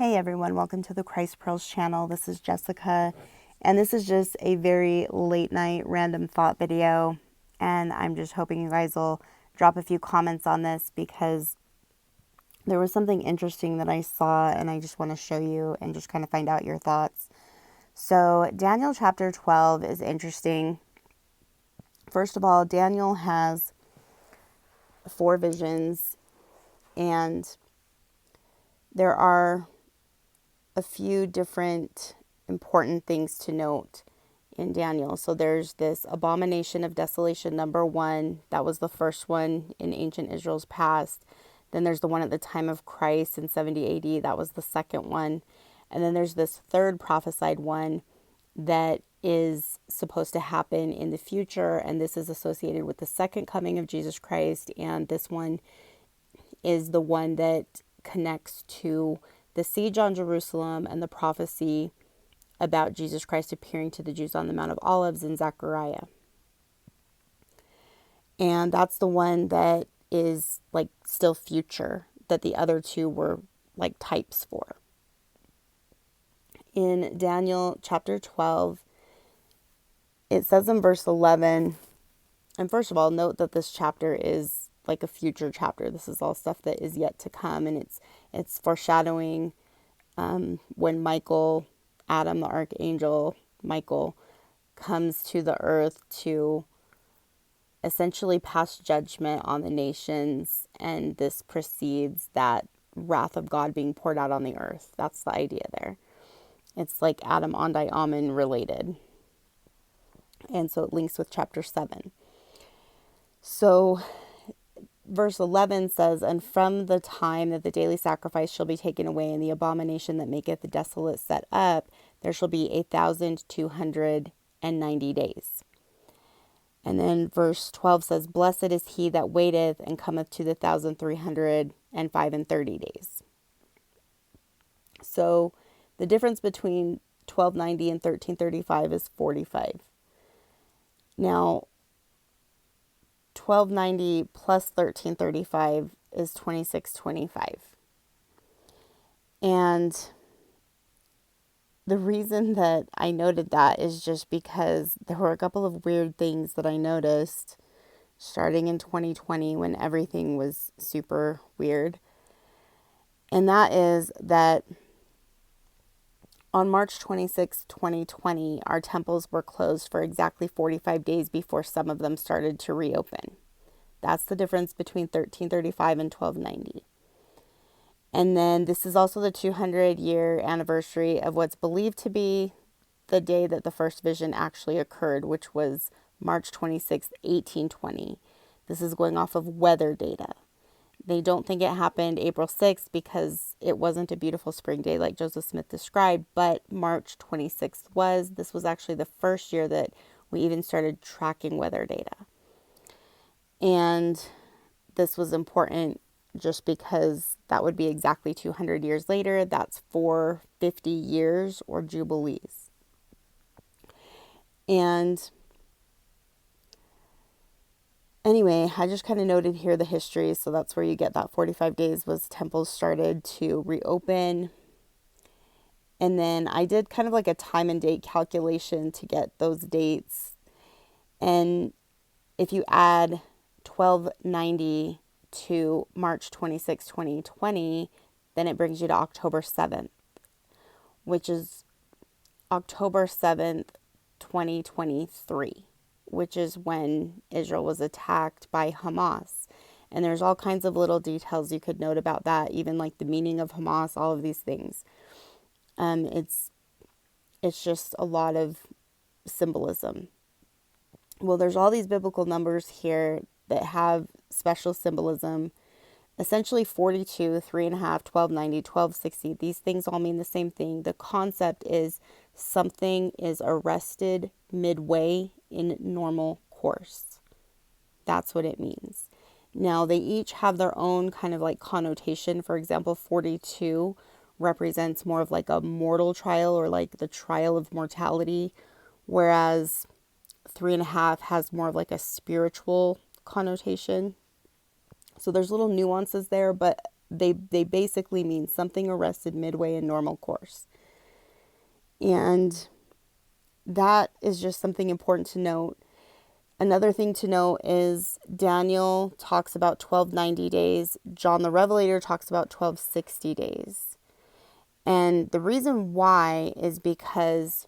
Hey everyone, welcome to the Christ Pearls channel. This is Jessica, and this is just a very late night random thought video, and I'm just hoping you guys will drop a few comments on this because there was something interesting that I saw and I just want to show you and just kind of find out your thoughts. So Daniel chapter 12 is interesting. First of all, Daniel has 4 visions, and there are a few different important things to note in Daniel. So there's this abomination of desolation, number 1. That was the first one in ancient Israel's past. Then there's the one at the time of Christ in 70 AD. That was the second one. And then there's this third prophesied one that is supposed to happen in the future. And this is associated with the second coming of Jesus Christ. And this one is the one that connects to the siege on Jerusalem and the prophecy about Jesus Christ appearing to the Jews on the Mount of Olives in Zechariah. And that's the one that is like still future, that the other 2 were like types for. In Daniel chapter 12, it says in verse 11, and first of all, note that this chapter is like a future chapter. This is all stuff that is yet to come, and it's foreshadowing when Michael, Adam, the archangel Michael, comes to the earth to essentially pass judgment on the nations, and this precedes that wrath of God being poured out on the earth. That's the idea there. It's like Adam Ondai Amen related. And so it links with chapter 7. So verse 11 says, "And from the time that the daily sacrifice shall be taken away, and the abomination that maketh the desolate set up, there shall be 1,290 days." And then verse 12 says, "Blessed is he that waiteth, and cometh to the 1,305 days." So the difference between 1290 and 1335 is 45. Now, 1290 plus 1335 is 2625. And the reason that I noted that is just because there were a couple of weird things that I noticed starting in 2020 when everything was super weird. And that is that on March 26, 2020, our temples were closed for exactly 45 days before some of them started to reopen. That's the difference between 1335 and 1290. And then this is also the 200-year anniversary of what's believed to be the day that the first vision actually occurred, which was March 26, 1820. This is going off of weather data. They don't think it happened April 6th because it wasn't a beautiful spring day like Joseph Smith described, but March 26th was. This was actually the first year that we even started tracking weather data. And this was important just because that would be exactly 200 years later. That's 450 years or jubilees. And anyway, I just kind of noted here the history. So that's where you get that 45 days was temples started to reopen. And then I did kind of like a time and date calculation to get those dates. And if you add 1290 to March 26, 2020, then it brings you to October 7th, which is October 7th, 2023. Which is when Israel was attacked by Hamas. And there's all kinds of little details you could note about that, even like the meaning of Hamas, all of these things. It's just a lot of symbolism. Well, there's all these biblical numbers here that have special symbolism. Essentially 42, 3.5, 1290, 1260. These things all mean the same thing. The concept is something is arrested midway in normal course. That's what it means. Now, they each have their own kind of like connotation. For example, 42 represents more of like a mortal trial or like the trial of mortality, whereas 3.5 has more of like a spiritual connotation. So there's little nuances there, but they basically mean something arrested midway in normal course. And that is just something important to note. Another thing to note is Daniel talks about 1290 days. John the Revelator talks about 1260 days. And the reason why is because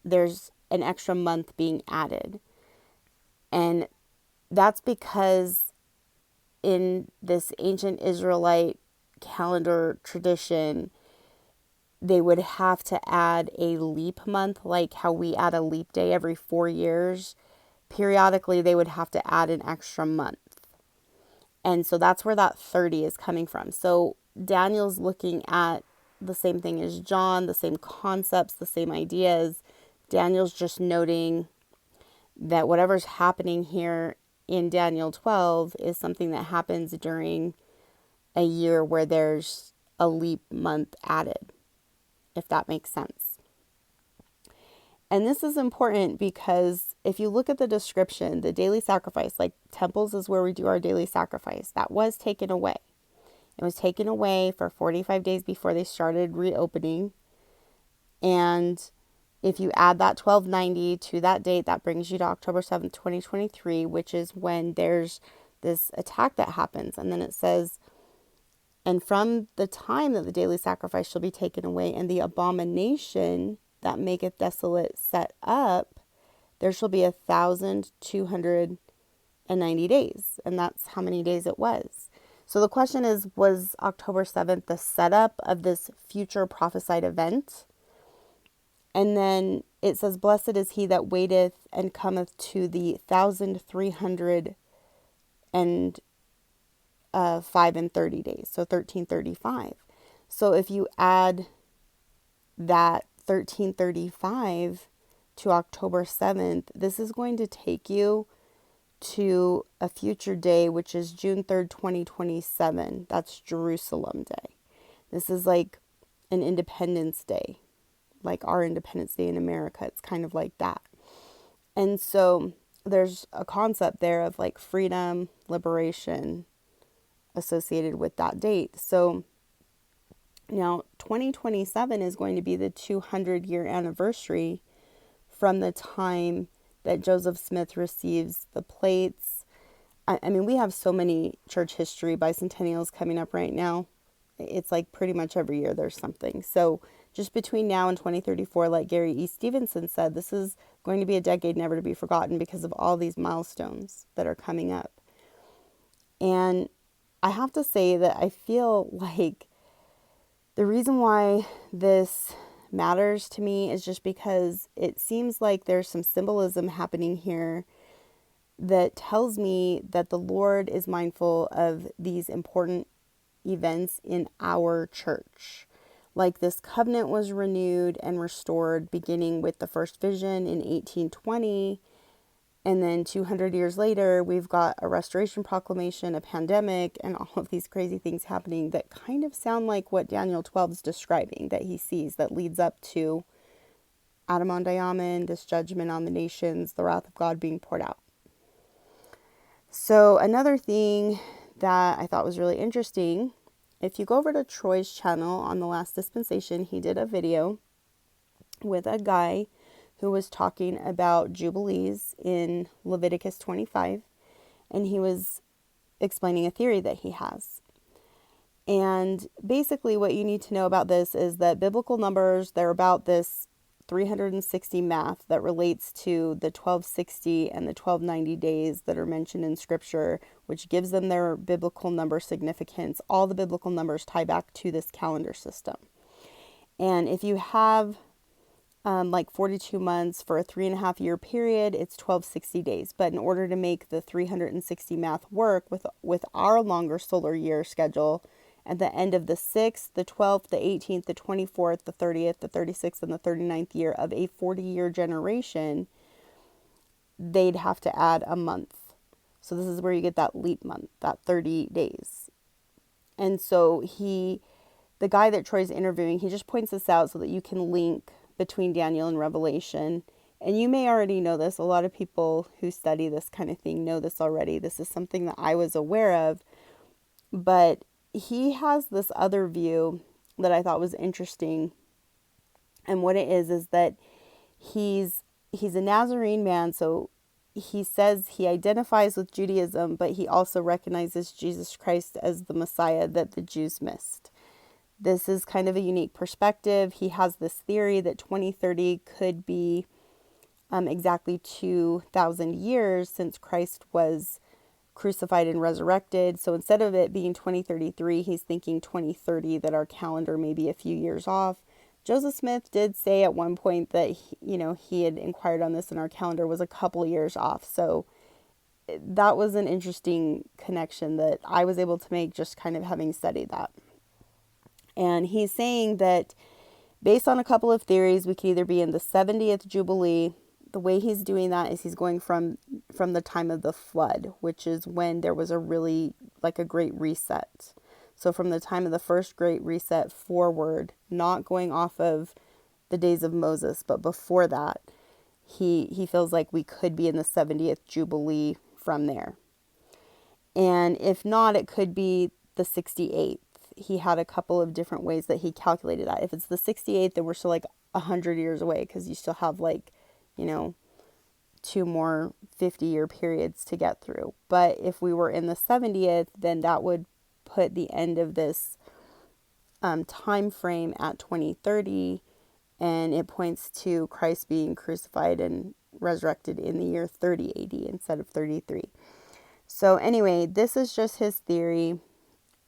there's an extra month being added. And that's because in this ancient Israelite calendar tradition, they would have to add a leap month, like how we add a leap day every 4 years. Periodically, they would have to add an extra month. And so that's where that 30 is coming from. So Daniel's looking at the same thing as John, the same concepts, the same ideas. Daniel's just noting that whatever's happening here in Daniel 12 is something that happens during a year where there's a leap month added, if that makes sense. And this is important because if you look at the description, the daily sacrifice, like temples is where we do our daily sacrifice, that was taken away. It was taken away for 45 days before they started reopening. And if you add that 1290 to that date, that brings you to October 7th, 2023, which is when there's this attack that happens. And then it says, and from the time that the daily sacrifice shall be taken away and the abomination that maketh desolate set up, there shall be 1,290 days. And that's how many days it was. So the question is, was October 7th the setup of this future prophesied event? And then it says, blessed is he that waiteth and cometh to the 1,305 and 30 days. So 1335. So if you add that 1335 to October 7th, this is going to take you to a future day, which is June 3rd, 2027. That's Jerusalem Day. This is like an Independence Day, like our Independence Day in America. It's kind of like that. And so there's a concept there of like freedom, liberation associated with that date. So now 2027 is going to be the 200-year anniversary from the time that Joseph Smith receives the plates. I mean, we have so many church history bicentennials coming up right now. It's like pretty much every year there's something. So just between now and 2034, like Gary E. Stevenson said, this is going to be a decade never to be forgotten because of all these milestones that are coming up. And I have to say that I feel like the reason why this matters to me is just because it seems like there's some symbolism happening here that tells me that the Lord is mindful of these important events in our church. Like this covenant was renewed and restored beginning with the first vision in 1820. And then 200 years later, we've got a restoration proclamation, a pandemic, and all of these crazy things happening that kind of sound like what Daniel 12 is describing, that he sees, that leads up to Adam on Diamond, this judgment on the nations, the wrath of God being poured out. So another thing that I thought was really interesting, if you go over to Troy's channel on the last dispensation, he did a video with a guy who was talking about jubilees in Leviticus 25, and he was explaining a theory that he has. And basically what you need to know about this is that biblical numbers, they're about this 360 math that relates to the 1260 and the 1290 days that are mentioned in scripture, which gives them their biblical number significance. All the biblical numbers tie back to this calendar system. And if you have like 42 months for a 3.5 year period, it's 1260 days. But in order to make the 360 math work with our longer solar year schedule, at the end of the 6th, the 12th, the 18th, the 24th, the 30th, the 36th, and the 39th year of a 40-year generation, they'd have to add a month. So this is where you get that leap month, that 30 days. And so the guy that Troy's interviewing, he just points this out so that you can link between Daniel and Revelation. And you may already know this. A lot of people who study this kind of thing know this already. This is something that I was aware of. But he has this other view that I thought was interesting. And what it is that he's a Nazarene man, so he says he identifies with Judaism, but he also recognizes Jesus Christ as the Messiah that the Jews missed. This is kind of a unique perspective. He has this theory that 2030 could be exactly 2,000 years since Christ was crucified and resurrected. So instead of it being 2033, he's thinking 2030, that our calendar may be a few years off. Joseph Smith did say at one point that he had inquired on this and our calendar was a couple years off. So that was an interesting connection that I was able to make just kind of having studied that. And he's saying that based on a couple of theories, we could either be in the 70th Jubilee. The way he's doing that is he's going from the time of the flood, which is when there was a really like a great reset. So from the time of the first great reset forward, not going off of the days of Moses, but before that, he feels like we could be in the 70th Jubilee from there. And if not, it could be the 68th. He had a couple of different ways that he calculated that. If it's the 68th, then we're still like 100 years away, because you still have like, 2 more 50-year periods to get through. But if we were in the 70th, then that would put the end of this time frame at 2030, and it points to Christ being crucified and resurrected in the year 30 AD instead of 33. So anyway, this is just his theory.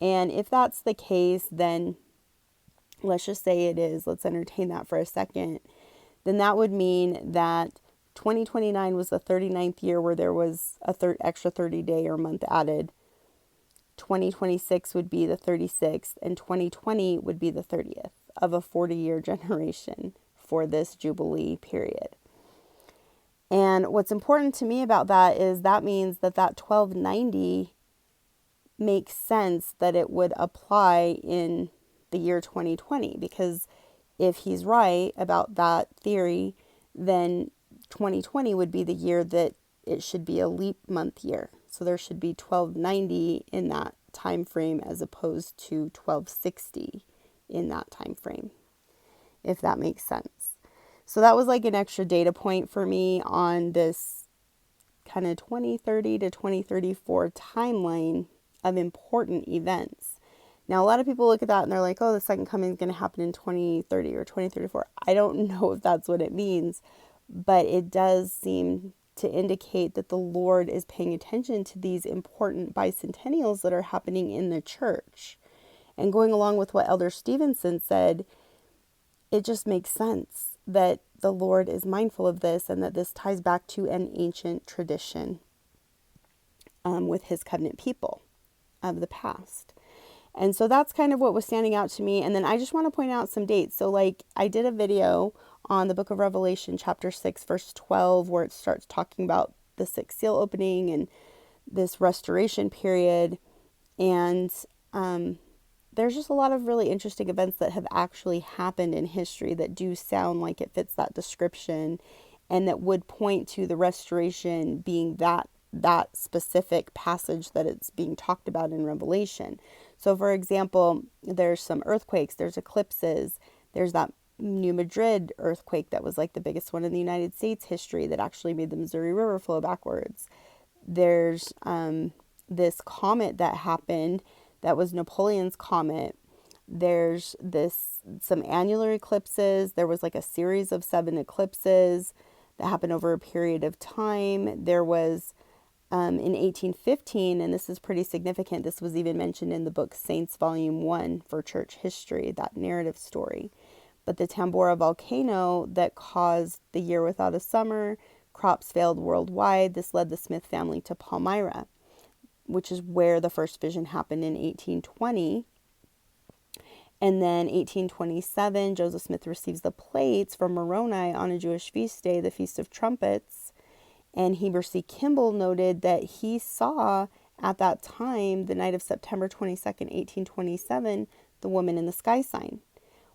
And if that's the case, then let's just say it is. Let's entertain that for a second. Then that would mean that 2029 was the 39th year where there was a extra 30-day or month added. 2026 would be the 36th, and 2020 would be the 30th of a 40-year generation for this Jubilee period. And what's important to me about that is that means that 1290 makes sense that it would apply in the year 2020, because if he's right about that theory, then 2020 would be the year that it should be a leap month year. So there should be 1290 in that time frame as opposed to 1260 in that time frame, if that makes sense. So that was like an extra data point for me on this kind of 2030 to 2034 timeline of important events. Now, a lot of people look at that and they're like, oh, the second coming is going to happen in 2030 or 2034. I don't know if that's what it means, but it does seem to indicate that the Lord is paying attention to these important bicentennials that are happening in the church. And going along with what Elder Stevenson said, it just makes sense that the Lord is mindful of this and that this ties back to an ancient tradition with his covenant people of the past. And so that's kind of what was standing out to me. And then I just want to point out some dates. So like I did a video on the book of Revelation, chapter 6, verse 12, where it starts talking about the sixth seal opening and this restoration period. And there's just a lot of really interesting events that have actually happened in history that do sound like it fits that description, and that would point to the restoration being that specific passage that it's being talked about in Revelation. So for example, there's some earthquakes, there's eclipses, there's that New Madrid earthquake that was like the biggest one in the United States history that actually made the Missouri River flow backwards. There's this comet that happened that was Napoleon's comet. There's some annular eclipses. There was like a series of 7 eclipses that happened over a period of time. There was in 1815, and this is pretty significant, this was even mentioned in the book Saints Volume 1 for church history, that narrative story. But the Tambora volcano that caused the year without a summer, crops failed worldwide. This led the Smith family to Palmyra, which is where the first vision happened in 1820. And then 1827, Joseph Smith receives the plates from Moroni on a Jewish feast day, the Feast of Trumpets. And Heber C. Kimball noted that he saw at that time, the night of September 22nd, 1827, the woman in the sky sign.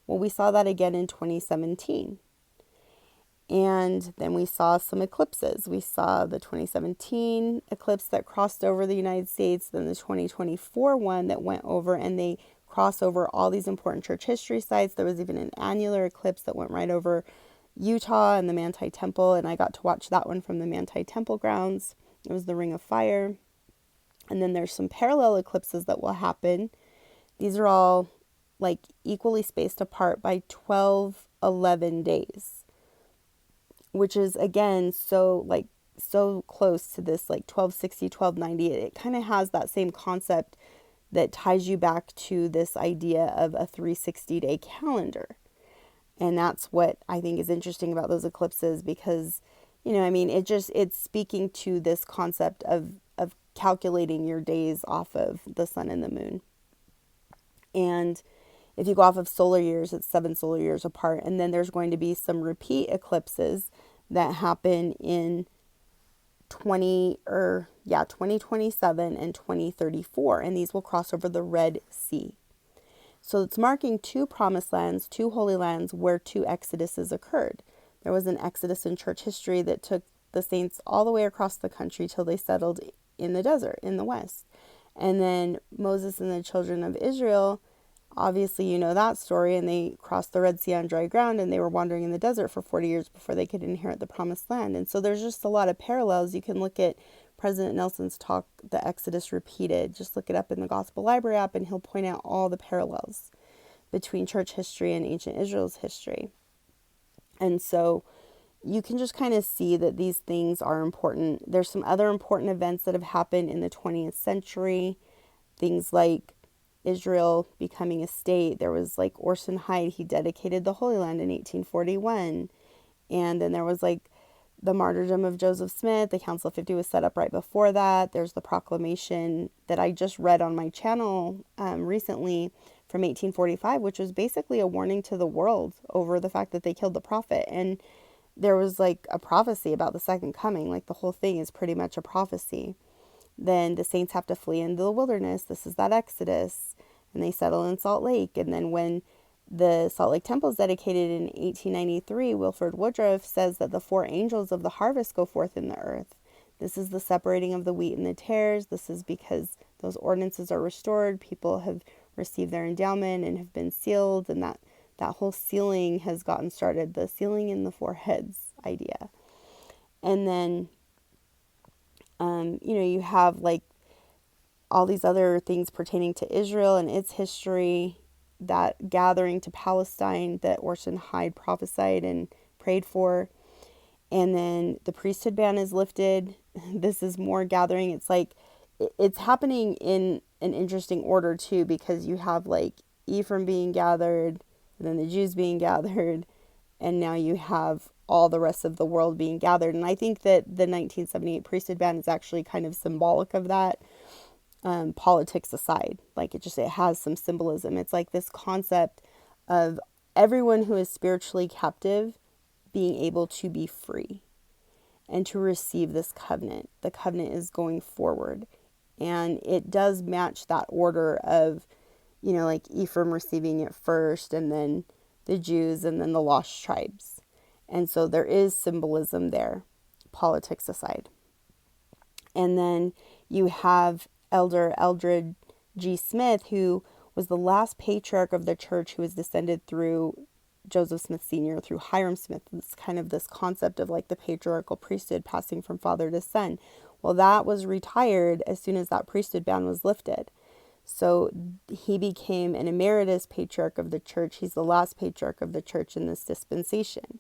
Well, we saw that again in 2017. And then we saw some eclipses. We saw the 2017 eclipse that crossed over the United States, then the 2024 one that went over, and they cross over all these important church history sites. There was even an annular eclipse that went right over Utah and the Manti Temple, and I got to watch that one from the Manti Temple grounds. It was the Ring of Fire. And then there's some parallel eclipses that will happen. These are all like equally spaced apart by 11 days, which is again so close to this like 1260, 1290. It kind of has that same concept that ties you back to this idea of a 360-day calendar. And that's what I think is interesting about those eclipses, because, it's speaking to this concept of calculating your days off of the sun and the moon. And if you go off of solar years, it's 7 solar years apart. And then there's going to be some repeat eclipses that happen in 2027 and 2034. And these will cross over the Red Sea. So it's marking 2 promised lands, 2 holy lands where 2 exoduses occurred. There was an exodus in church history that took the saints all the way across the country till they settled in the desert in the west. And then Moses and the children of Israel, obviously you know that story, and they crossed the Red Sea on dry ground, and they were wandering in the desert for 40 years before they could inherit the promised land. And so there's just a lot of parallels. You can look at President Nelson's talk, The Exodus Repeated. Just look it up in the Gospel Library app, and he'll point out all the parallels between church history and ancient Israel's history. And so you can just kind of see that these things are important. There's some other important events that have happened in the 20th century. Things like Israel becoming a state. There was like Orson Hyde, he dedicated the Holy Land in 1841. And then there was like the martyrdom of Joseph Smith. The Council of 50 was set up right before that. There's the proclamation that I just read on my channel recently from 1845, which was basically a warning to the world over the fact that they killed the prophet. And there was like a prophecy about the second coming. Like the whole thing is pretty much a prophecy. Then the saints have to flee into the wilderness. This is that Exodus. And they settle in Salt Lake. And then when the Salt Lake Temple is dedicated in 1893, Wilford Woodruff says that the 4 angels of the harvest go forth in the earth. This is the separating of the wheat and the tares. This is because those ordinances are restored. People have received their endowment and have been sealed. And that whole sealing has gotten started. The sealing in the 4 heads idea. And then, you have like all these other things pertaining to Israel and its history, that gathering to Palestine that Orson Hyde prophesied and prayed for. And then the priesthood ban is lifted. This is more gathering. It's like, it's happening in an interesting order too, because you have like Ephraim being gathered, and then the Jews being gathered, and now you have all the rest of the world being gathered. And I think that the 1978 priesthood ban is actually kind of symbolic of that. Politics aside, like it has some symbolism. It's like this concept of everyone who is spiritually captive being able to be free and to receive this covenant. The covenant is going forward, and it does match that order of, like Ephraim receiving it first, and then the Jews, and then the lost tribes. And so there is symbolism there, politics aside. And then you have Elder Eldred G. Smith, who was the last patriarch of the church who was descended through Joseph Smith Sr., through Hiram Smith. It's kind of this concept of like the patriarchal priesthood passing from father to son. Well, that was retired as soon as that priesthood ban was lifted. So he became an emeritus patriarch of the church. He's the last patriarch of the church in this dispensation.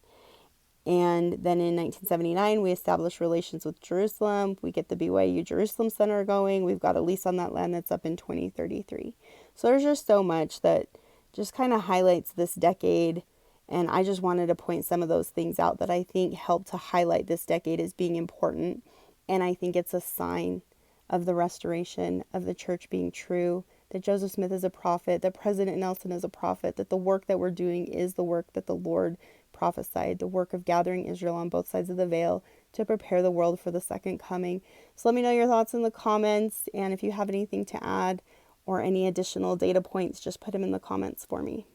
And then in 1979, we established relations with Jerusalem. We get the BYU Jerusalem Center going. We've got a lease on that land that's up in 2033. So there's just so much that just kind of highlights this decade. And I just wanted to point some of those things out that I think help to highlight this decade as being important. And I think it's a sign of the restoration of the church being true, that Joseph Smith is a prophet, that President Nelson is a prophet, that the work that we're doing is the work that the Lord prophesied, the work of gathering Israel on both sides of the veil to prepare the world for the second coming. So let me know your thoughts in the comments, and if you have anything to add or any additional data points, just put them in the comments for me.